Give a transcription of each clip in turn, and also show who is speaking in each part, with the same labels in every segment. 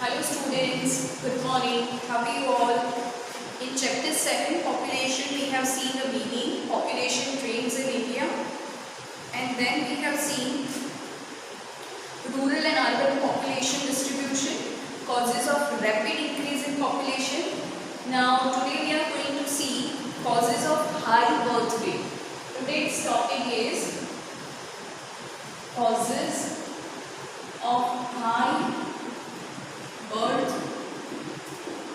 Speaker 1: Hello students, good morning. How are you all? In chapter 7 population we have seen the meaning, population trends in India, and then we have seen rural and urban population distribution, causes of rapid increase in population. Now today we are going to see causes of high birth rate. Today's topic is causes of high birth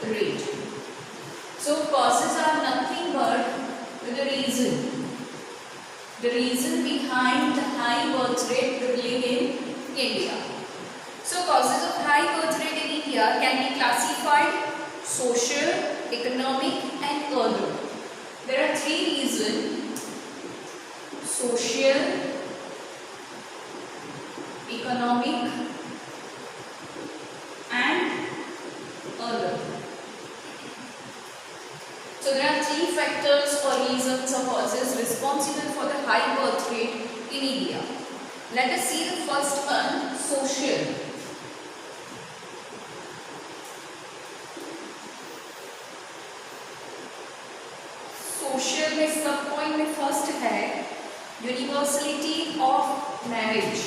Speaker 1: rate. So causes are nothing but the reason. The reason behind the high birth rate prevailing in India. So causes of high birth rate in India can be classified social, economic and other. There are three reasons: social, economic and other. So there are three factors or reasons or causes responsible for the high birth rate in India. Let us see the first one, social. Social में सब point में first है universality of marriage.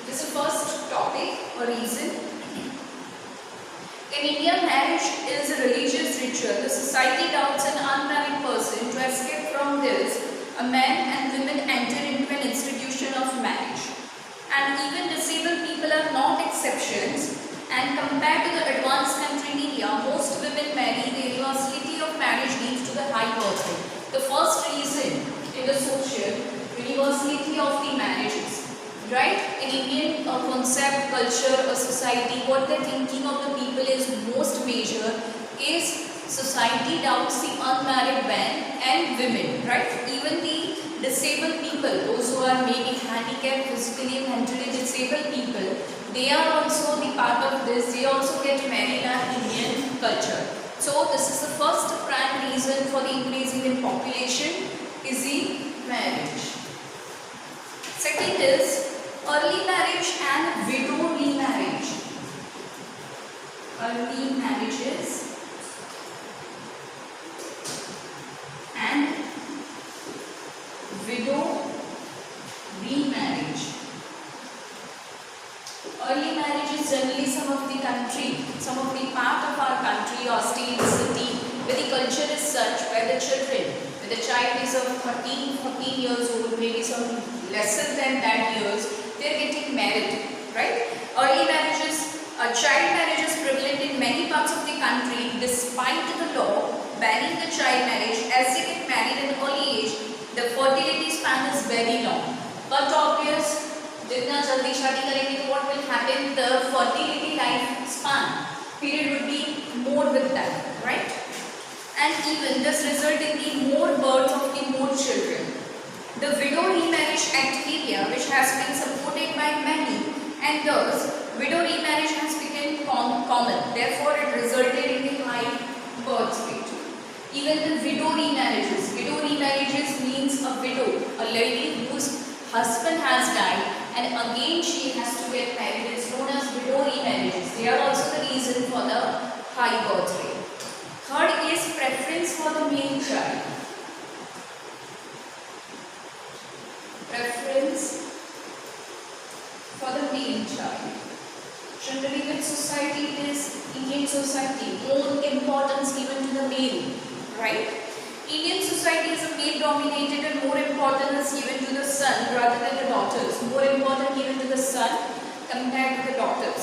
Speaker 1: This is the first topic or reason. In India, marriage is a religious ritual. The society doubts an unmarried person. To escape from this, a man and women enter into an institution of marriage. And even disabled people are not exceptions. And compared to the advanced country in India, most women marry. The universality of marriage leads to the high birth rate. The first reason in the social universality of the marriages. Right? In Indian concept, culture or society, what they're thinking of the people is most major is society doubts the unmarried men and women. Right? Even the disabled people, those who are maybe handicapped, physically and mentally disabled people, they are also the part of this. They also get married in our Indian culture. So this is the first prime reason for the increasing in population is the marriage. Second is early marriage and widow remarriage. Early marriages and widow remarriage. Early marriage is generally some of the part of our country or state, city, where the culture is such, where the children, when the child is of 13-14 years old, maybe some lesser than that years, they are getting married, right? Early marriages, child marriage is prevalent in many parts of the country despite the law banning the child marriage. As they get married at an early age, the fertility span is very long. But obvious, जितना जल्दी शादी करेंगे तो what will happen? The fertility life span period would be more with that, right? And even this result in the more birth of the more children. The Widow Remarriage Act in India, which has been supported by many, and thus widow remarriage has become common. Therefore, it resulted in the high birth rate. Even the widow remarriages means a widow, a lady whose husband has died, and again she has to get married. It is known as widow remarriages. They are also the reason for the high birth rate. Third is preference for the male child. Preference for the male child. Generally, with society, it is Indian society, more importance given to the male, right? Indian society is a male-dominated and more importance is given to the son rather than the daughters. More importance given to the son compared to the daughters.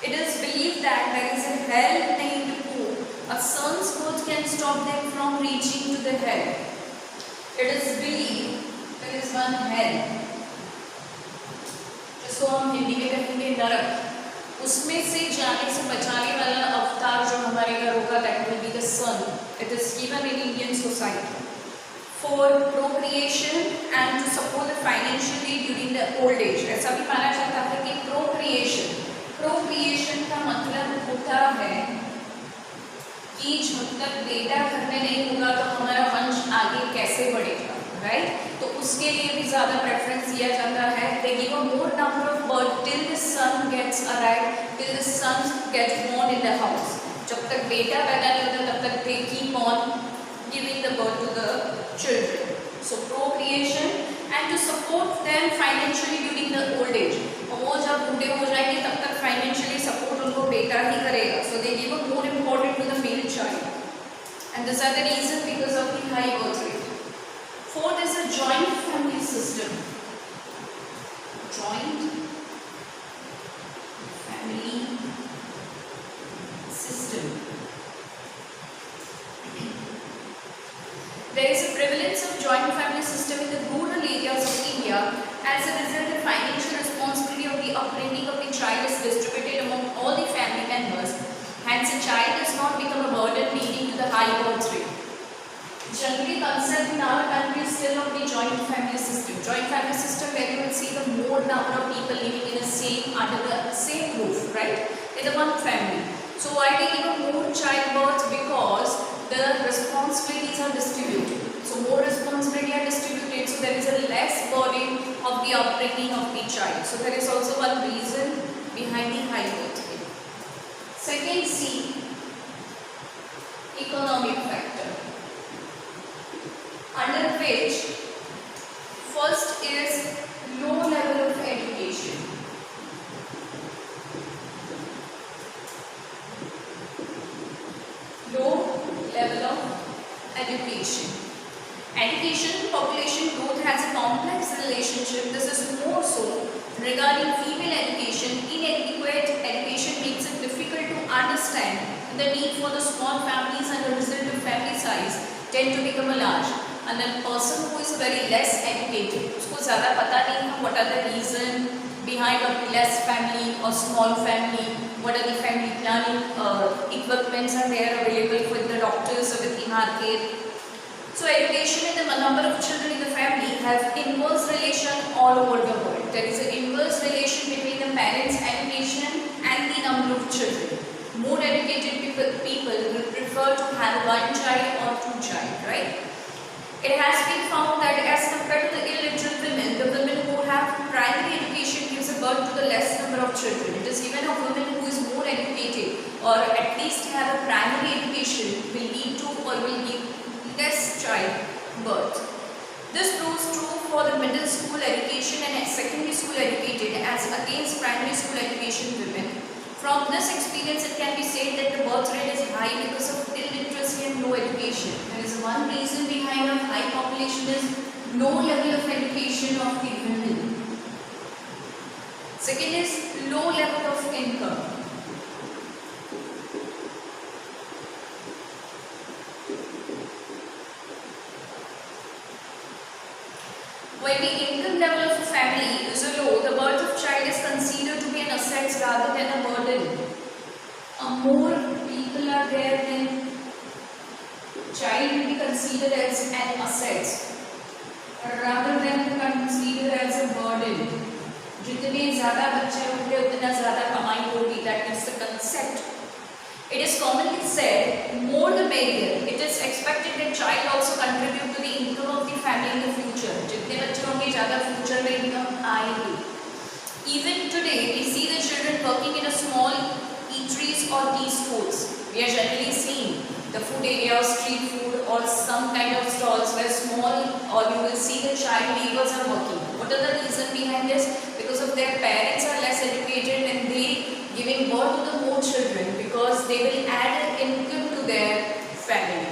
Speaker 1: It is believed that there is a hell named Po. A son's birth can stop them from reaching to the hell. It is believed there is one hell, जिसको हम हिंदी में कहेंगे नरक. उसमें से जाने से बचाने वाला अवतार जो हमारे घर होगा, that will be the son. It is given in Indian society for procreation and to support the financially during the old age. ऐसा भी माना जाता है कि procreation का मतलब होता है कि जब तक बेटा घर में नहीं होगा तो हमारा वंश आगे कैसे बढ़ेगा, राइट? तो उसके लिए भी ज़्यादा प्रेफरेंस दिया जाता है। They give a more number of birth till the son gets arrive, till the son gets born in the house. जब तक बेटा पैदा नहीं होता तब तक they keep on giving the birth to the children. So procreation and to support them financially during the old age. वो जब बूढ़े हो जाएंगे तब तक फाइनेंशियली सपोर्ट उनको बेटा ही करेगा। So they give a more important to the male child and this are the reason because of the high birth rate. Fourth is a joint family system. Joint family system. There is a prevalence of joint family system in the rural areas of India. As a result, the financial responsibility of the upbringing of the child is distributed among all the family members. Hence, a child does not become a burden, leading to the high birth rate. Generally, concept in our country is still of the joint family system. Joint family system where you will see the more number of people living in the same under the same roof, right? In the one family. So why they give a more childbirth? Because the responsibilities are distributed. So more responsibility are distributed, so there is a less burden of the upbringing of the child. So there is also one reason behind the high birth rate. Second, C, economic factor, under which first is low level of education. Low level of education. Education, population growth has a complex relationship. This is more so regarding female education. Inadequate education makes it difficult to understand the need for the small families, and the result of family size tend to become a large. And a person who is very less educated, उसको ज़्यादा पता नहीं है what are the reason behind a less family or small family, what are the family planning equipments are there available with the doctors or with the market. So education and the number of children in the family have inverse relation all over the world. There is an inverse relation between the parents' education and the number of children. More educated people will prefer to have one child or two child, right? It has been found that as compared to the illiterate women, the women who have primary education gives a birth to the less number of children. It is even a woman who is more educated or at least have a primary education will lead to or will give less child birth. This proves true for the middle school education and secondary school educated as against primary school education women. From this experience, it can be said that the birth rate is high because of illiteracy and low education. There is one reason behind a high population is low level of education of the women. Second is low level of income. When the income level of a family is low, the birth of child is considered to be an asset rather than a burden. More people are there, then child will be considered as an asset rather than considered as a burden. जितने ज़्यादा बच्चे होंगे उतना ज़्यादा कमाई होगी. That is the concept. It is commonly said, more the merrier. It is expected that child also contribute to the income of the family in the future. जितने बच्चे होंगे ज़्यादा future में income आएगी. Even today, we see the children working in a small eateries or tea stalls. We are generally seeing the food area, street food, or some kind of stalls where small, or you will see the child laborers are working. What are the reason behind this? Because of their parents are less educated and they giving birth to the more children because they will add an income to their family.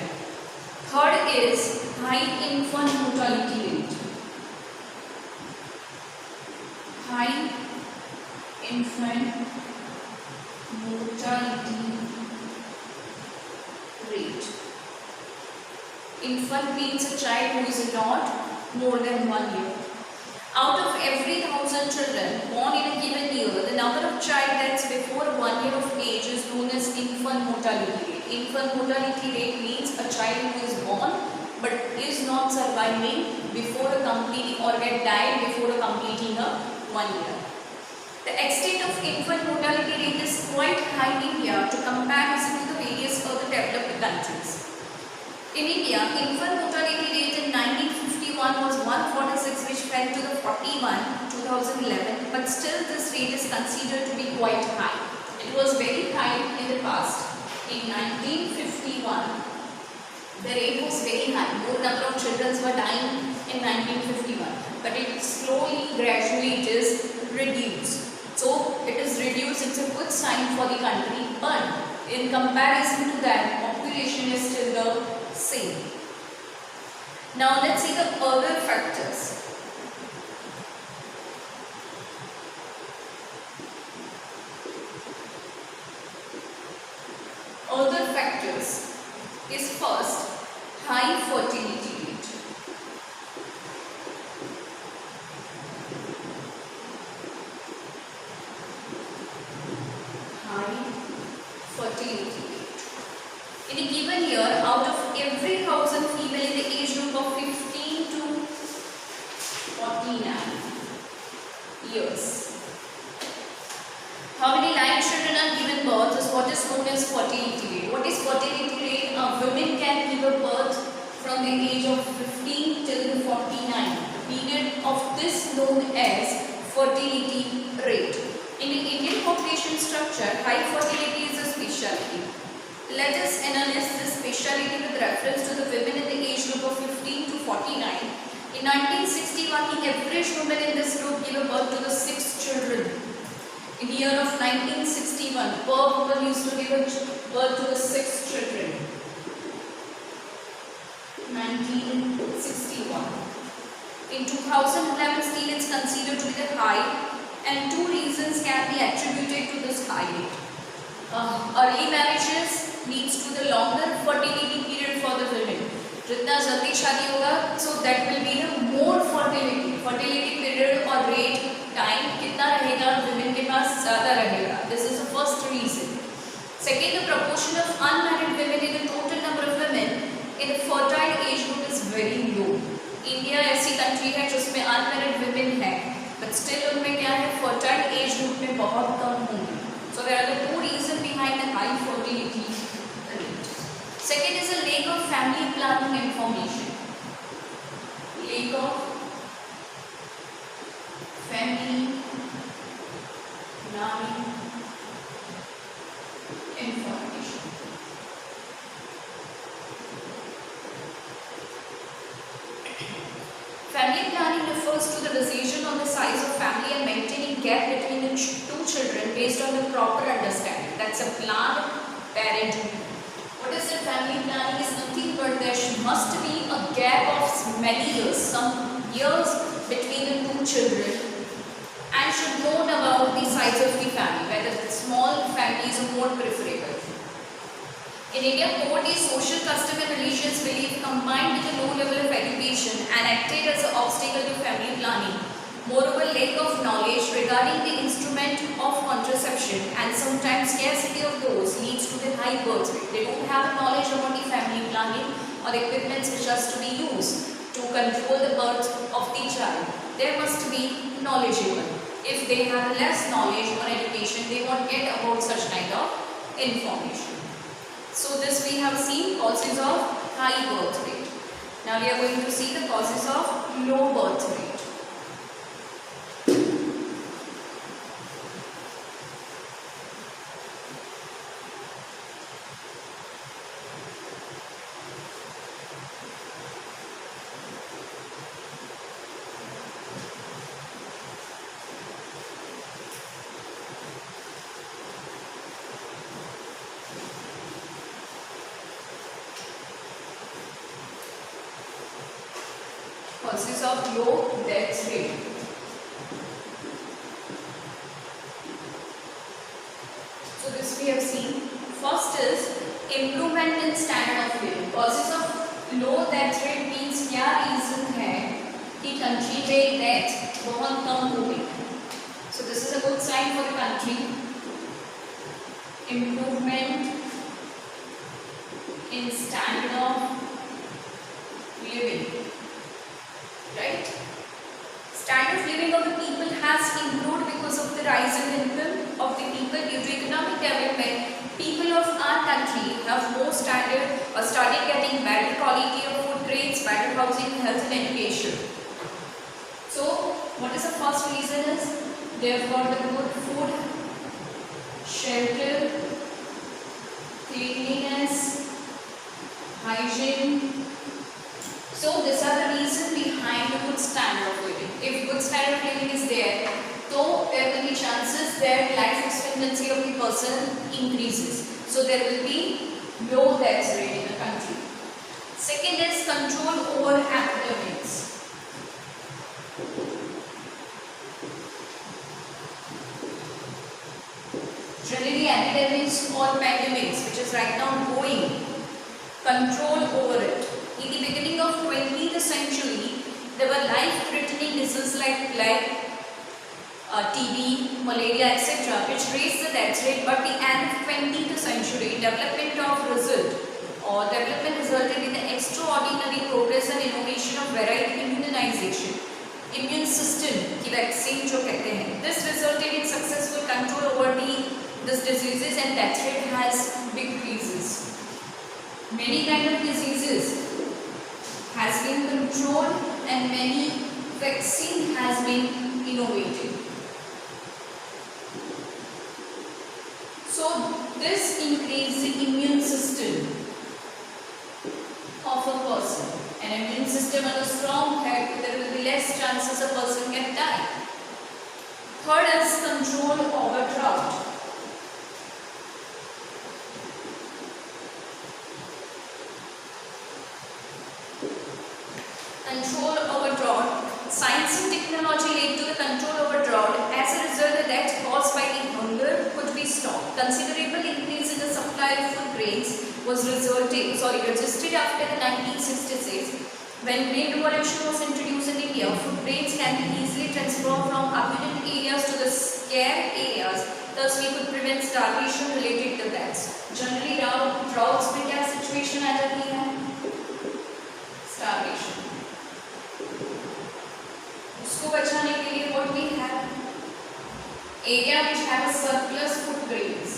Speaker 1: Third is high infant mortality rate. High infant mortality rate. Infant means a child who is not more than 1 year. Out of every 1,000 children born in a given year, the number of child deaths before 1 year of age is known as infant mortality rate. Infant mortality rate means a child who is born but is not surviving before completing or get died before completing a 1 year. The extent of infant mortality rate is quite high in India to comparison to the various other developed countries. In India, infant mortality rate in 1951 was 146, which fell to the 41 2011, but still this rate is considered to be quite high. It was very high in the past. In 1951, the rate was very high. More number of children were dying in 1951, but it slowly, gradually it is reduced. So it is reduced, it's a good sign for the country, but in comparison to that, population is still the same. Now let's see the other factors. Other factors is first, high fertility rate. High fertility rate. In a given year, out of every 1,000 female in the age group of 15 to 49 years, how many live children are given birth is what is known as fertility rate. What is fertility rate? Women can give a birth from the age of 15 till the 49. Period of this known as fertility rate. In the Indian population structure, high fertility is a specialty. Let us analyze this specialty with reference to the women in the age group of 15 to 49. In 1961, the average woman in this group gave a birth to the 6 children. In the year of 1961, per woman used to give a birth to the 6 children. 1961. In 2011, still it's considered to be the high, and two reasons can be attributed to this high rate. Early marriages leads to the longer fertility period for the women. जितना जल्दी शादी होगा, so that will be the more fertility period or rate time कितना रहेगा women के पास ज़्यादा रहेगा. This is the first reason. Second, the proportion of unmarried women in the total number of women in the fertile age group is very low. India ऐसी country है जिसमें unmarried women है, but still उनमें क्या है, fertile age group में बहुत कम होंगे. So there are the two reasons behind the high fertility rate. Second is a lack of family planning information. Lack of family planning information. Family planning refers to the decision on the size of family and maintaining gap between the two children based on the proper understanding. That's a planned parenthood. What is the family planning? Is nothing but there must be a gap of many years, some years between the two children, and should know about the size of the family, whether the small family is more preferable. In India, poverty, social custom and religious belief combined with a low level of education and acted as an obstacle to family planning. Moreover, lack of knowledge regarding the instrument of contraception and sometimes scarcity of those leads to the high birth rate. They don't have knowledge about the family planning or the equipments which has to be used to control the birth of the child. There must be knowledgeable. If they have less knowledge or education, they won't get about such kind of information. So this we have seen causes of high birth rate. Now we are going to see the causes of low birth rate. Causes of low death rate. So this we have seen. First is improvement in standard of living. Causes of low death rate means क्या reason है कि country में death बहुत कम हो गई. So this is a good sign for the country. Improvement in standard of living. Right? Standard of living of the people has improved because of the rise in income of the people due to economic development. People of our country have more standard or started getting better quality of food grains, better housing, health and education. So what is the first reason is they have got the good food, shelter, cleanliness, hygiene. So these are the reason behind the good standard of living. If good standard of living is there, so there will be chances that life expectancy of the person increases. So there will be low death rate in the country. Second is control over epidemics. Generally epidemics or pandemics, which is right now going, control over it. In the beginning of 20th century, there were life-threatening diseases like plague, TB, malaria, etc., which raised the death rate. But the end of 20th century, development resulted in the extraordinary progress and innovation of varied immunization, immune system की vaccine जो कहते हैं. This resulted in successful control over these diseases and death rate has decreases. Many kind of diseases has been controlled and many vaccine has been innovated. So this increases the immune system of a person. An immune system and a strong head, there will be less chances a person can die. Third is control over drought. Control over drought. Science and technology led to the control over drought. As a result, the death caused by the hunger could be stopped. Considerable increase in the supply of food grains was registered after the 1966. When grain revolution was introduced in India, food grains can be easily transformed from abundant areas to the scarce areas. Thus, we could prevent starvation related to deaths. Generally, droughts में क्या situation आ जाती है? Starvation. उसको बचाने के लिए what we have? Area which have a surplus food grains.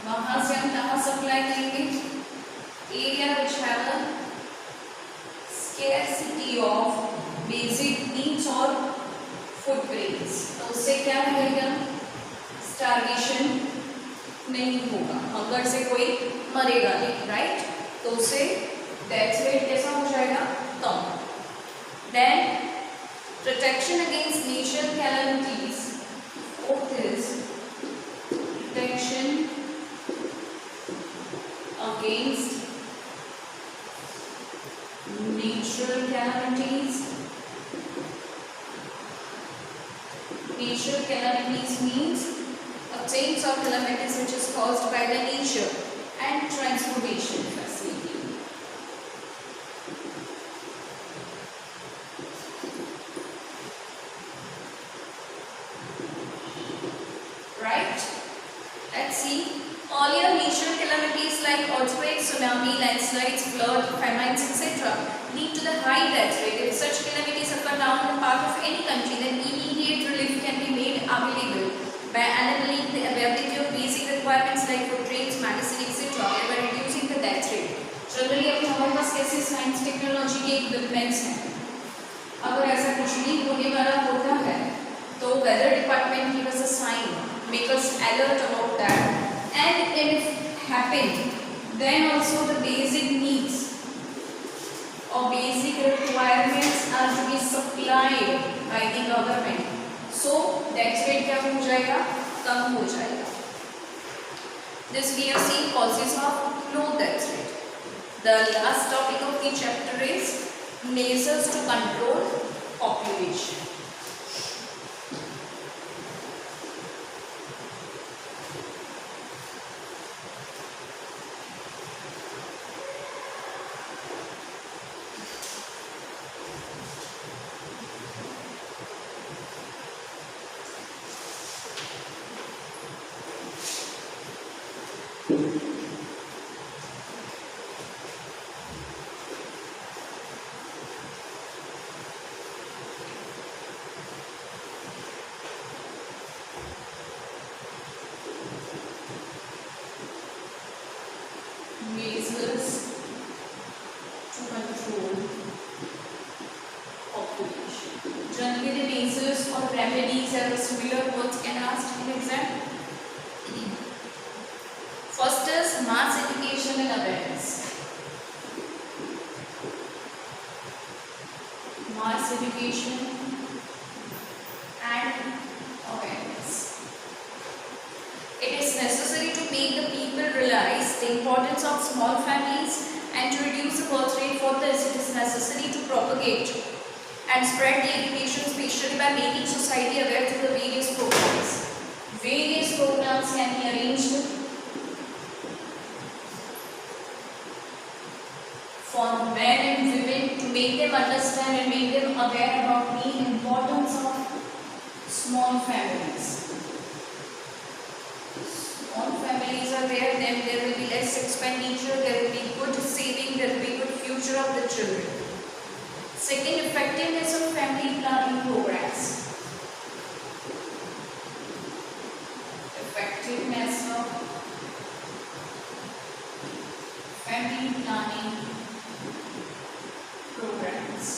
Speaker 1: वहाँ से हम कहाँ supply करेंगे? Area which have a scarcity of basic needs or food grains. तो उससे क्या होगा? Starvation नहीं होगा. hunger से कोई मरेगा नहीं, right? तो उससे death rate कैसा हो जाएगा? कम. Then protection against natural calamities. Fourth is protection against natural calamities. Natural calamities means a change of calamities which is caused by the nature and transformation facility. Right? Let's see. Earlier natural calamities like earthquakes, tsunami, landslides, flood, famines, etc. lead to the high death rate. If such calamities occur down in part of any country, then immediate relief can be made available by enabling the availability of basic requirements like food grains, medicine, etc. by reducing the death rate. Generally, अभी हमारे पास कैसे science technology के equipments हैं. अगर ऐसा कुछ भी होने वाला होता है, तो weather department give us a sign, make us alert about that. And if happen, then also the basic needs or basic requirements are to be supplied by the government. So death rate क्या हो जाएगा? कम हो जाएगा. This we have seen causes of low death rate. The last topic of the chapter is measures to control population. measures to control population. Generally, the measures or remedies are similar words can ask in exam. First is mass education and awareness. Mass education and awareness. It is necessary to make the people realize the importance of small families and to reduce the birth rate. For this, it is necessary to propagate and spread the education, especially by making society aware through the various programs. Various programs can be arranged for men and women to make them understand and make them aware about the importance of small families. Small families are there, then there will be less expenditure, there will be good saving, there will be good future of the children. Second, effectiveness of family planning programs. Effectiveness of family planning programs.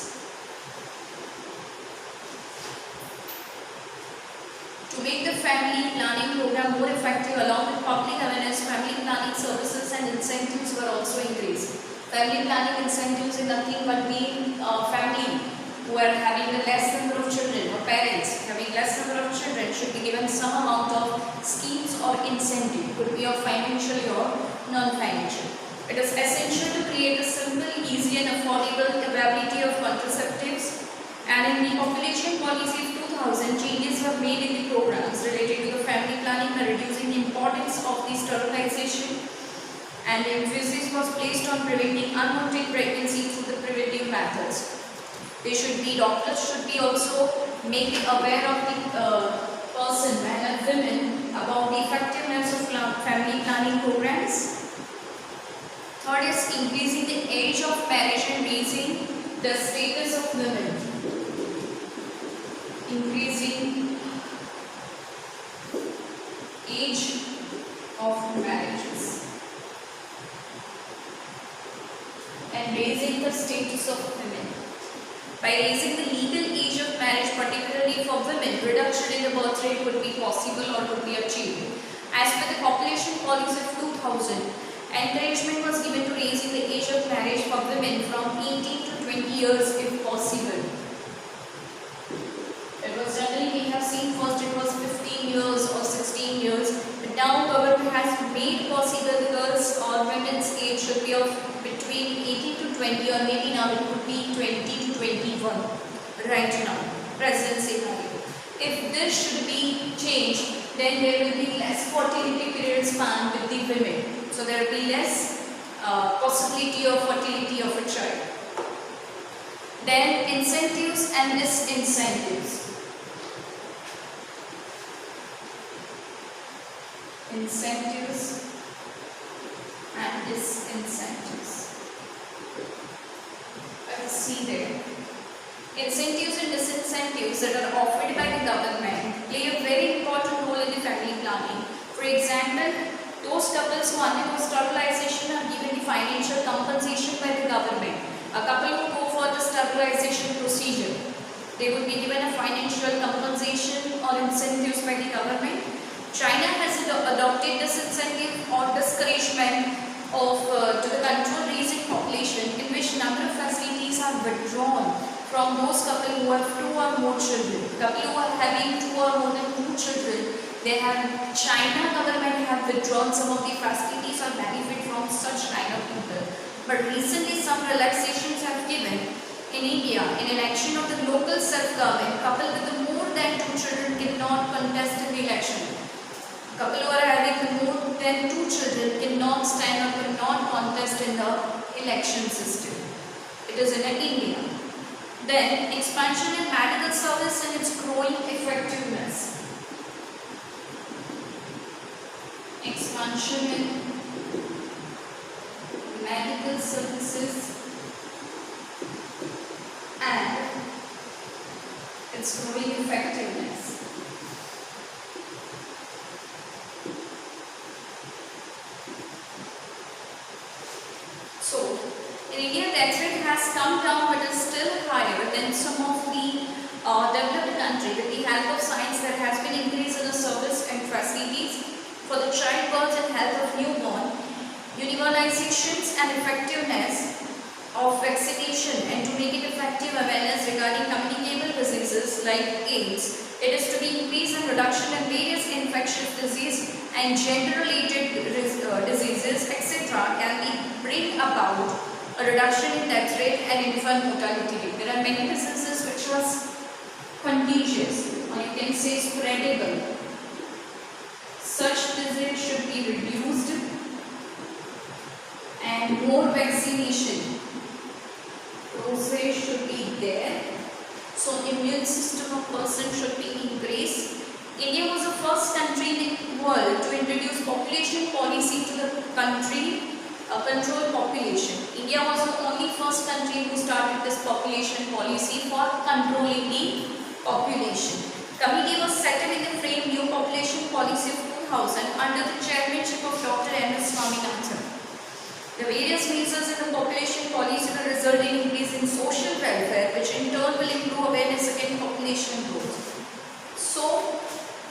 Speaker 1: To make the family planning program more effective, along with public awareness, family planning services and incentives were also increased. Family planning incentives is nothing but being family who are having a less number of children, or parents having less number of children should be given some amount of schemes or incentive, could be of financial or non-financial. It is essential to create a simple, easy and affordable availability of contraceptives, and in the population policy of 2000, changes were made in the programs related to the family planning by reducing the importance of the sterilization, and emphasis was placed on preventing unwanted pregnancy through the preventive methods. Doctors should be also made aware of the person, men and women, about the effectiveness of family planning programs. Third is increasing the age of marriage and raising the status of women. Increasing age of marriages and raising the status of women. By raising the legal age of marriage, particularly for women, reduction in the birth rate would be possible or could be achieved. As per the population policy of 2000, encouragement was given to raising the age of marriage for women from 18 to 20 years if possible. It was generally, we have seen first it was 15 years or 16 years, but now government has made possible the girls or women's age should be of between 18 to 20, or maybe now it could be 20 to 21 right now, present scenario. If this should be changed, then there will be less fertility period span with the women. So there will be less possibility of fertility of a child. Then incentives and disincentives. Incentives and disincentives. Let's see there. Incentives and disincentives that are offered by the government play a very important role in the family planning. For example, those couples who undergo sterilization are given the financial compensation by the government. A couple who go for the sterilization procedure, they would be given a financial compensation or incentives by the government. China has adopted this incentive or discouragement of to the control raising population, in which number of facilities are withdrawn from those couple who have 2 or more children. Couple who are having 2 or more than 2 children, they have, China government have withdrawn some of the facilities or benefit from such kind of people. But recently some relaxations have given in India in an action of the local self-government. Couple with more than 2 children cannot contest in the election. Couple who are having more than 2 children cannot stand or cannot contest in the election system. It is in India. Then expansion in medical service and its growing effectiveness. Expansion in medical services and its growing effectiveness. So, in India, death rate has come down but is still higher than some of the developed countries. With the help of science, there has been increase in the service and facilities for the childbirth and health of newborn, universalizations and effectiveness of vaccination, and to make it effective awareness regarding communicable diseases like AIDS. It is to be increased in reduction in various infectious disease and gender-related diseases, etc. can be bring about a reduction in death rate and infant mortality rate. There are many diseases which was contagious, or you can say spreadable. Such disease should be reduced and more vaccination process should be there. So immune system of person should be increased. India was the first country in the world to introduce population policy to the country control population. India was the only first country who started this population policy for controlling the population. Committee was set up in the frame new population policy of 2000 under the chairmanship of Dr. M.S. Swaminathan. The various measures in the population policy will result in increase in social welfare, which in turn will improve awareness against population growth. So,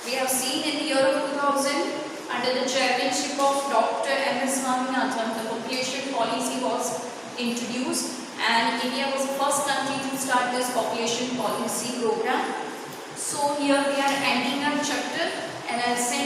Speaker 1: we have seen in the year of 2000, under the chairmanship of Dr. M.S. Swaminathan, the population policy was introduced, and India was the first country to start this population policy program. So, here we are ending our chapter, and I'll send